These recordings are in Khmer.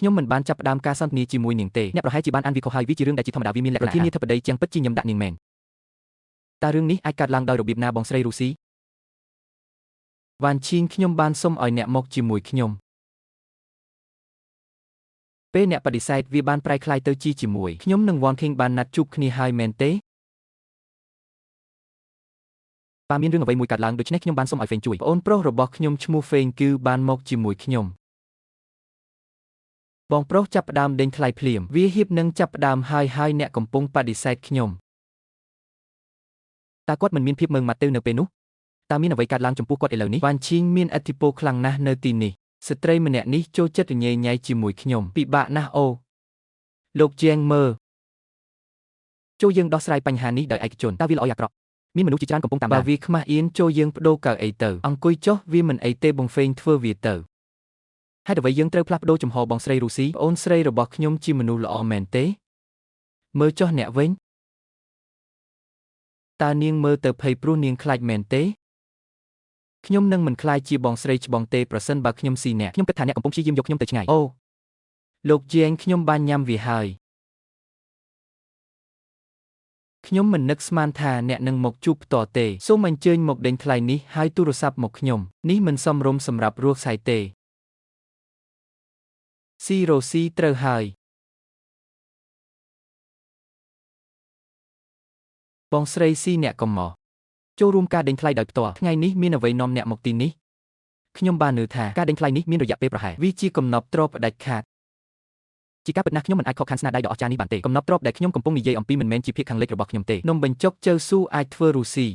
ខ្ញុំមិនបានចាប់ផ្ដើមការសន្ទនាជាមួយនាងទេអ្នកប្រហែលជាបានអានវាខុសហើយវាជារឿងដែលជាធម្មតាវាមានលក្ខណៈប្រធានាធិបតីជាងពិតជាខ្ញុំដាក់នាងមែនតើរឿងនេះអាចកើតឡើងដោយរបៀបណាបងស្រីរូស៊ីវ៉ាន់ឈីងខ្ញុំបានសុំឲ្យអ្នកមកជាមួយខ្ញុំពេលអ្នកបដិសេធវាបានប្រែក្លាយទៅជាជាមួយខ្ញុំនិងវ៉ាន់ឃីងបានណាត់ជួបគ្នាហើយមែនទេប៉ាមានរឿងអ្វីមួយកើតឡើងដូច្នេះខ្ញុំបានសុំឲ្យហ្វេងជួយប្អូនប្រុសរបស់ខ្ញុំឈ្មោះហ្វេងគឺបានមកជាមួយខ្ញុំបងប្រុសចាប់ផ្ដើមដេញថ្លៃភ្លាមវាហៀបនឹងចាប់ផ្ដើមហើយអ្នកកំពុងបដិសេធខ្ញុំតើគាត់មិនមានភាពមើងម៉ាត់ទៅនៅពេលនោះតើមានអ្វីកើតឡើងចំពោះគាត់ឥឡូវនេះវ៉ាន់ឈីងមានឥទ្ធិពលខ្លាំងណាស់នៅទីនេះស្ត្រីម្នាក់នេះចូលចិត្តរញ៉េញ៉ៃជាមួយខ្ញុំពិបាកណាស់អូលោកជាងមើចូលយើងដោះស្រាយបញ្ហានេះដោយឯកជនតើវាល្អយ៉ាងអាក្រក់មានមនុស្សជាច្រើនកំពុងតាមដានបើវាខ្មាស់អៀនចូលយើងបដូរកៅអីទៅអង្គុយចុះវាមិនអីទេបងហ្វេងធ្វើវាទៅហេតុអ្វីយើងត្រូវផ្លាស់ប្ដូរចំហបងស្រីរូស៊ីប្អូនស្រីរបស់ខ្ញុំជាមនុស្សល្អមែនទេមើលចុះអ្នកវិញតើនាងមើលទៅភ័យព្រោះនាងខ្លាចមែនទេខ្ញុំនឹងមិនខ្លាចជាបងស្រីច្បងទេប្រសិនបើខ្ញុំស៊ីអ្នកខ្ញុំគិតថាអ្នកកំពុងព្យាយាមយកខ្ញុំទៅឆ្ងាយអូលោកជាងខ្ញុំបានញ៉ាំវាហើយខ្ញុំមិននឹកស្មានថាអ្នកនឹងមកជួបផ្ទាល់ទេសូមអញ្ជើញមកដេញថ្លៃនេះហើយទូរស័ព្ទមកខ្ញុំនេះមិនសមរម្យសម្រាប់រស់សាយទេស៊ីរ៉ូស៊ីត្រូវហើយបងស្រីស៊ីអ្នកកុំមកចូលរួមការដេញថ្លៃដោយផ្ទាល់ថ្ងៃនេះមានអ្វីនាំអ្នកមកទីនេះខ្ញុំបាននឹកថាការដេញថ្លៃនេះមានរយៈពេលប្រហែលវាជាកំណប់ទ្រព្យផ្ដាច់ខាតជាការពិតណាស់ខ្ញុំមិនអាចខកខានស្នាដៃដ៏អស្ចារ្យនេះបានទេកំណប់ទ្រព្យដែលខ្ញុំកំពុងនិយាយអំពីមិនមែនជាភាគខាងលិចរបស់ខ្ញុំទេនំបញ្ចុកជើស៊ូអាចធ្វើរូស៊ី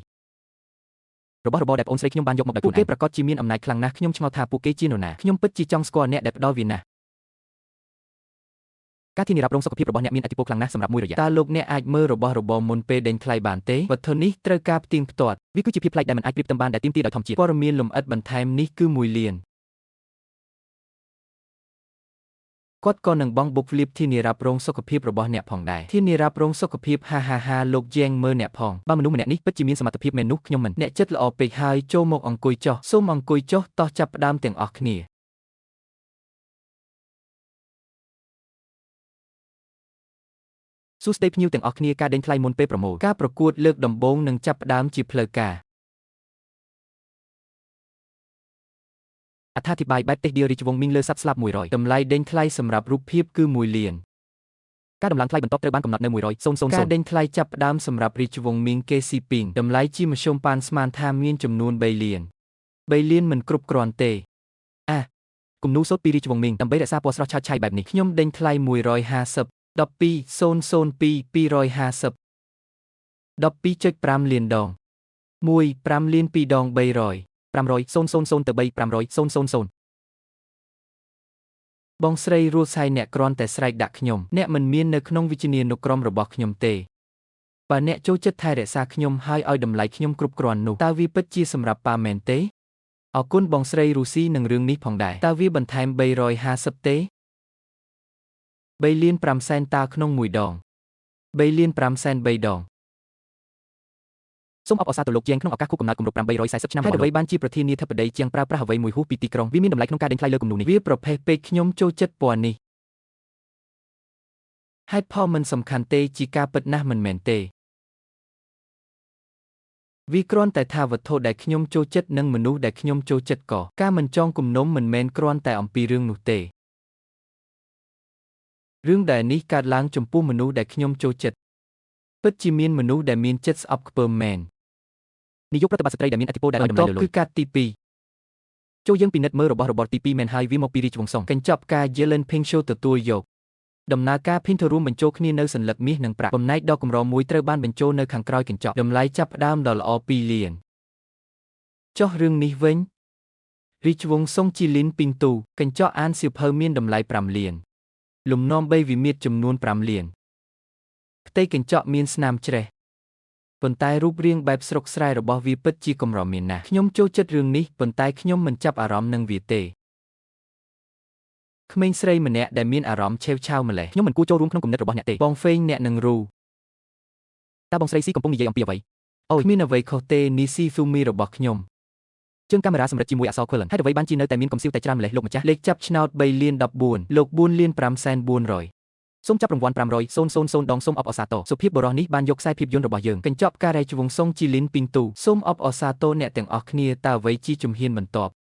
របស់របរដែលប្អូនស្រីខ្ញុំបានយកមកដោយខ្លួនឯងពួកគេប្រកាសជាមានអំណាចខ្លាំងណាស់ខ្ញុំឆ្ងល់ថាពួកគេជានរណាខ្ញុំពិតជាចង់ស្គាល់អ្នកដែលផ្ដល់វាណាស់ការធានារ៉ាប់រងសុខភាពរបស់អ្នកមានឥទ្ធិពលខ្លាំងណាស់សម្រាប់មួយរយៈតើលោកអ្នកអាចមើលរបស់របរមុនពេលដេញថ្លៃបានទេវត្ថុនេះត្រូវការផ្ទៀងផ្ទាត់វាគឺជាភាពប្លែកដែលមិនអាចប្រៀបផ្ទឹមបានដែលទាមទារដោយធម្មជាតិព័ត៌មានលម្អិតបន្ថែមនេះគឺ1 លានគាត់ក៏នឹងបង់បុកលៀបធានារ៉ាប់រងសុខភាពរបស់អ្នកផងដែរធានារ៉ាប់រងសុខភាពហាលោកជាងមើលអ្នកផងបើមនុស្សម្នាក់នេះពិតជាមានសមត្ថភាពមែននោះខ្ញុំមិនអ្នកចិត្តល្អពេកហើយចូលមកអង្គុយចុះសូមអង្គុយចុះតោះចាប់ផ្ដើមទាំងអស់គ្នាសួស្តីភ្ញៀវទាំងអស់គ្នាការដេញថ្លៃមុនពេលប្រមូលការប្រកួតលើកដំបូងនឹងចាប់ផ្ដើមជាផ្លូវការអត្ថាធិប្បាយបែបទេសឌីរីជវងមីងលើសັບស្លាប់100តម្លៃដេញថ្លៃសម្រាប់រូបភាពគឺ1 លានការដំឡើងថ្លៃបន្ទាប់ត្រូវបានកំណត់នៅ100,000ការដេញថ្លៃចាប់ផ្ដើមសម្រាប់រីជវងមីងគេស៊ីពីងតម្លៃជាមធ្យមប៉ានស្មានថាមានចំនួន3 លាន3 លានមិនគ្រប់គ្រាន់ទេគំនូសូត្រពីរីជវងមីងដើម្បីរក្សាពណ៌ស្រស់ឆើតឆាយបែបនេះខ្ញុំដេញថ្លៃ150 12,002 250 12.5 លានដង5 លាន2ដង300 500,000 ទៅ3 500,000បងស្រីរស់សាយអ្នកគ្រាន់តែស្រែកដាក់ខ្ញុំអ្នកមិនមាននៅក្នុងវិជ្ជានុក្រមរបស់ខ្ញុំទេបើអ្នកចូលចិត្តថែរក្សាខ្ញុំហើយឲ្យតម្លៃខ្ញុំគ្រប់គ្រាន់នោះតើវាពិតជាសម្រាប់ប៉ាមែនទេអរគុណបងស្រីរូស៊ីនឹងរឿងនេះផងដែរតើវាបន្ថែម350ទេ3 លាន 5 សែនតើក្នុងមួយដង3 លាន 5 សែន3 ដងសូមអបអរសាទរលោកជាងក្នុងឱកាសខួបកំណើតគម្រប់840ឆ្នាំហើយអ្វីបានជាប្រធានាធិបតីជាងប្រើប្រាស់អ្វីមួយហួសពីទីក្រុងវាមានតម្លៃក្នុងការដេញថ្លៃលើគំនូនេះវាប្រភេទពេកខ្ញុំចូលចិត្តពណ៌នេះហេតុផលមិនសំខាន់ទេជាការពិតណាស់មិនមែនទេវាគ្រាន់តែថាវត្ថុដែលខ្ញុំចូលចិត្តនិងមនុស្សដែលខ្ញុំចូលចិត្តក៏ការមិនចងគំនុំមិនមែនគ្រាន់តែអំពីរឿងនោះទេរឿងដែលនេះកើតឡើងចំពោះមនុស្សដែលខ្ញុំចូលចិត្តពិតជាមានមនុស្សដែលមានចិត្តស្អប់ខ្ពើមមែននាយកប្រតិបត្តិស្ត្រីដែលមានឥទ្ធិពលដែលឲ្យតម្លៃលើគឺកាត់ទី2ចូលយើងពិនិត្យមើលរបស់របរទី2មែនហើយវាមកពីរីជវងសុងកញ្ចប់ការ Yellen Peng Show ទទួលយកដំណើរការភីនធរួមបញ្ចូលគ្នានៅសញ្ញាមាសនិងប្រាក់បំណែកដ៏កម្រមួយត្រូវបានបញ្ចូលនៅខាងក្រោយកញ្ចក់តម្លៃចាប់ផ្ដើមដ៏ល្អ2 លានចុះរឿងនេះវិញរីជវងសុងជីលីនពីងទូកញ្ចក់អានសៀវភៅមានតម្លៃ5 លានលំនាំ3វិមាត្រចំនួន5 លានផ្ទៃកញ្ចក់មានស្នាមជ្រេះប៉ុន្តែរូបរាងបែបស្រុកស្រែរបស់វាពិតជាកម្រមានណាស់ខ្ញុំចូលចិត្តរឿងនេះប៉ុន្តែខ្ញុំមិនចាប់អារម្មណ៍នឹងវាទេក្មេងស្រីម្នាក់ដែលមានអារម្មណ៍ឆេវឆាវម្លេះខ្ញុំមិនគួរចូលរួមក្នុងគំនិតរបស់អ្នកទេបងហ្វេងអ្នកនឹងរូតើបងស្រីស៊ីកំពុងនិយាយអំពីអ្វីអូយគ្មានអ្វីខុសទេនេះស៊ីហ្វូមីរបស់ខ្ញុំ ជើងកាមេរ៉ាសម្រិតជាមួយអក្សរ Quillen ហើយអ្វីបានជានៅតែមានកុំស៊ីវតែច្រើនម្លេះលោកម្ចាស់លេខចាប់ឆ្នោត3លាន14លោក4លាន5,400សូមចាប់រង្វាន់500,000ដងសូមអបអសាទរសុភាពបរោះនេះបានយកខ្សែភាពយន្តរបស់យើងកញ្ចប់ការ៉េជវងសុងជីលីនពីងទូសូមអបអសាទរអ្នកទាំងអស់គ្នាតើអ្វីជាជំហានបន្ទាប់